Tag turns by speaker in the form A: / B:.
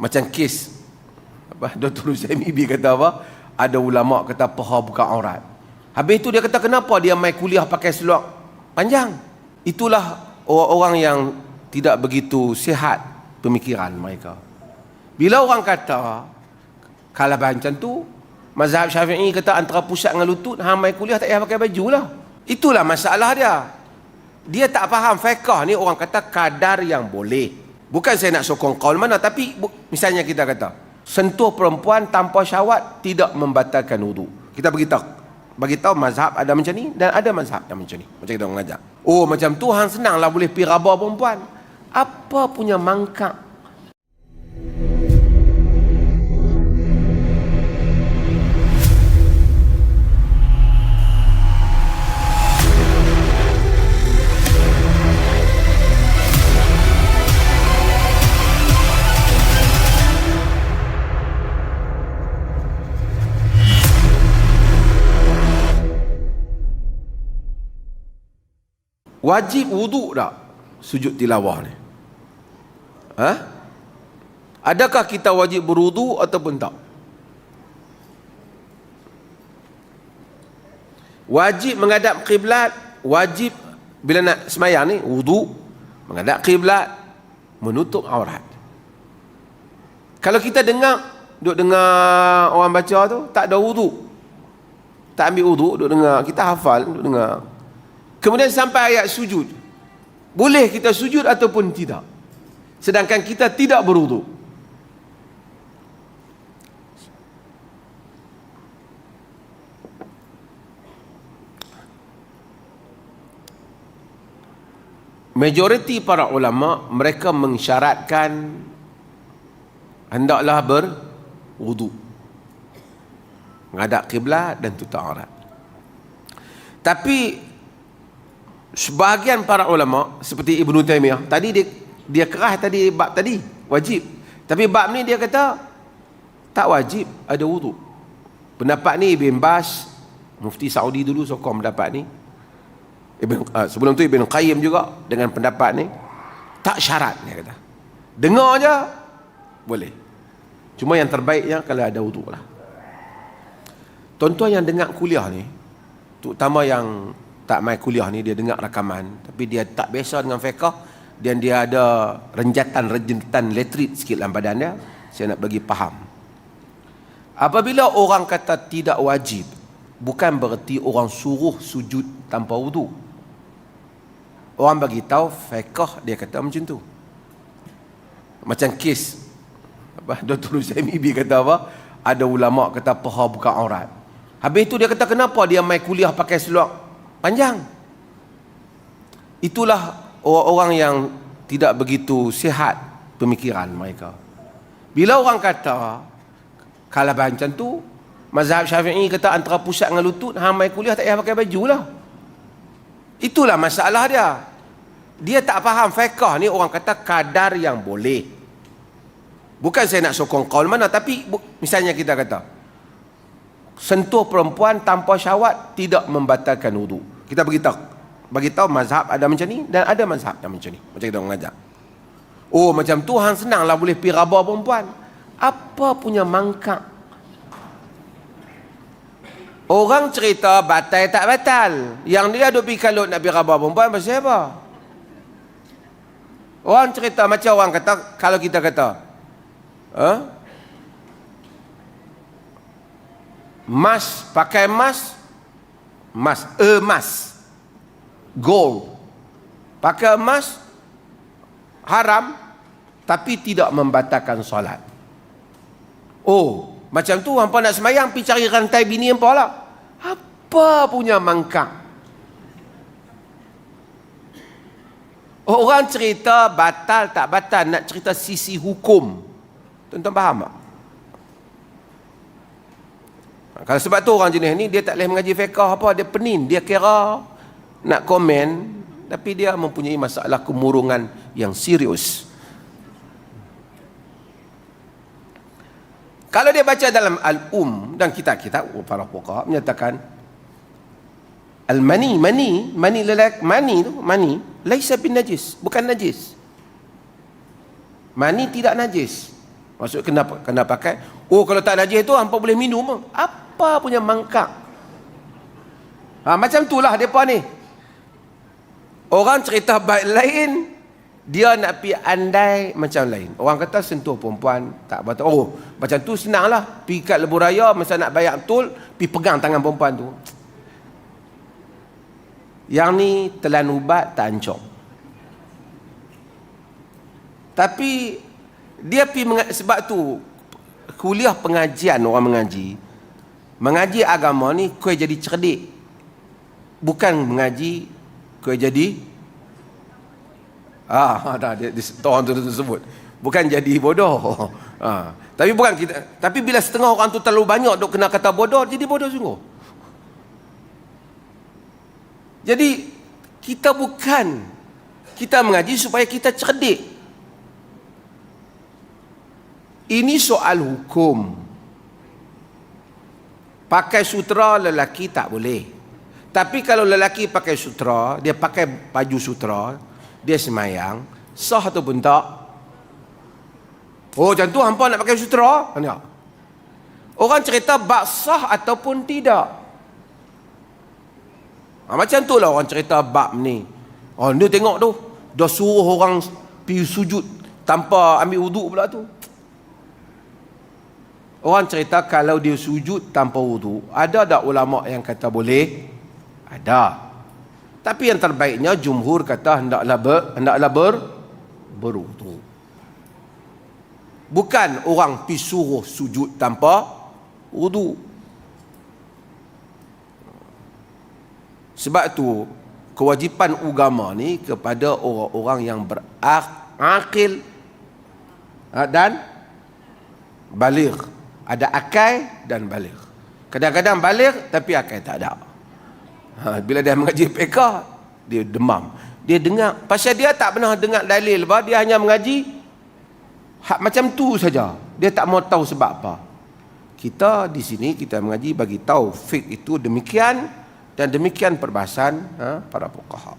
A: Macam kes Dr. Usaimi kata apa, ada ulama kata paha bukan aurat. Habis itu dia kata kenapa dia mai kuliah pakai seluar panjang. Itulah orang-orang yang tidak begitu sihat pemikiran mereka. Bila orang kata kalau macam tu, mazhab Syafi'i kata antara pusat dengan lutut, hang mai kuliah tak payah pakai baju lah. Itulah masalah dia. Dia tak faham fiqh ni, orang kata kadar yang boleh. Bukan saya nak sokong kaul mana, tapi misalnya kita kata sentuh perempuan tanpa syahwat tidak membatalkan wudu. Kita beritahu mazhab ada macam ni dan ada mazhab yang macam ni. Macam kita mengajar. Oh macam tu hang senanglah boleh pi raba perempuan. Apa punya mangkak? Wajib wudu tak sujud tilawah ni? Adakah kita wajib berwudu ataupun tak? Wajib menghadap kiblat, wajib bila nak semayang ni wudu, menghadap kiblat, menutup aurat. Kalau kita duduk dengar orang baca tu tak ada wudu, tak ambil wudu, duduk dengar, kita hafal, duduk dengar. Kemudian sampai ayat sujud. Boleh kita sujud ataupun tidak? Sedangkan kita tidak berwudu. Majoriti para ulama mereka mensyaratkan hendaklah berwudu, menghadap kiblat dan tutup aurat. Tapi sebahagian para ulama seperti Ibnu Taimiyah tadi dia kerah tadi bab tadi wajib, tapi bab ni dia kata tak wajib ada wudu. Pendapat ni Ibn Baz, mufti Saudi dulu sokong pendapat ni. Sebelum tu Ibn Qayyim juga dengan pendapat ni, tak syarat dia kata. Dengar je boleh. Cuma yang terbaiknya kalau ada wudu lah. Tuan-tuan yang dengar kuliah ni, terutama yang tak mai kuliah ni, dia dengar rakaman tapi dia tak biasa dengan fiqh dan dia ada renjatan letrit sikit dalam badan dia, saya nak bagi faham. Apabila orang kata tidak wajib, bukan bererti orang suruh sujud tanpa wudu. Orang bagi tahu fiqh dia kata macam tu. Macam kes Dr. Usaimi kata apa, ada ulama kata paha bukan aurat. Habis itu dia kata kenapa dia mai kuliah pakai seluar panjang. Itulah orang-orang yang tidak begitu sihat pemikiran mereka. Bila orang kata kalau macam tu, mazhab Syafi'i kata antara pusat dengan lutut, hang mai kuliah tak payah pakai baju lah. Itulah masalah dia. Dia tak faham fiqh ni, orang kata kadar yang boleh. Bukan saya nak sokong kaul mana, tapi misalnya kita kata sentuh perempuan tanpa syahwat tidak membatalkan wudu. Kita beritahu mazhab ada macam ni dan ada mazhab yang macam ni. Macam kita mengajar. Oh macam tu hang senanglah boleh pi raba perempuan. Apa punya mangkak? Orang cerita batal tak batal. Yang dia duk pi kalut nak pi raba perempuan pasal apa? Orang cerita macam orang kata, kalau kita kata emas, pakai emas, gold, pakai emas haram tapi tidak membatalkan solat. Oh macam tu hampa nak semayang pergi cari rantai bini hampa lah. Apa punya mangkak? Orang cerita batal tak batal, nak cerita sisi hukum. Tuan-tuan faham tak? Kalau sebab tu orang jenis ni dia tak boleh mengaji fiqh apa, dia penin, dia kira nak komen tapi dia mempunyai masalah kemurungan yang serius. Kalau dia baca dalam dan kitab-kitab para fuqaha menyatakan mani laisa bin najis, bukan najis. Mani tidak najis. Maksud kena pakai. Oh, kalau tak najis tu hampa boleh minum. Apa punya mangkak? Macam itulah depa ni. Orang cerita baik lain, dia nak pi andai macam lain. Orang kata sentuh perempuan tak betul. Oh, macam tu senanglah. Pi kat lebuh raya masa nak bayar betul, pi pegang tangan perempuan tu. Yang ni telan ubat tak ancam. Tapi dia pi sebab tu kuliah pengajian, orang mengaji agama ni kau jadi cerdik. Bukan mengaji kau jadi orang tu sebut bukan jadi bodoh. Tapi bukan kita, tapi bila setengah orang tu terlalu banyak duk kena kata bodoh, jadi bodoh sungguh. Jadi kita mengaji supaya kita cerdik. Ini soal hukum. Pakai sutra lelaki tak boleh. Tapi kalau lelaki pakai sutra, dia pakai baju sutra, dia semayang, sah ataupun tak? Oh, macam tu hampa nak pakai sutra? Tak. Orang cerita bab sah ataupun tidak. Macam tu lah orang cerita bab ni. Dia tengok tu, dah suruh orang pergi sujud tanpa ambil wuduk pula tu. Orang cerita kalau dia sujud tanpa wuduk, ada tak ulama yang kata boleh? Ada. Tapi yang terbaiknya jumhur kata hendaklah berwuduk. Bukan orang pi suruh sujud tanpa wuduk. Sebab tu kewajipan agama ni kepada orang-orang yang berakil dan baligh. Ada akal dan baligh. Kadang-kadang baligh tapi akal tak ada. Bila dia mengaji PK, dia demam. Dia dengar, pasal dia tak pernah dengar dalil apa, dia hanya mengaji macam tu saja. Dia tak mau tahu sebab apa. Kita di sini kita mengaji bagi tahu fiqh itu demikian dan demikian perbahasan para fuqaha.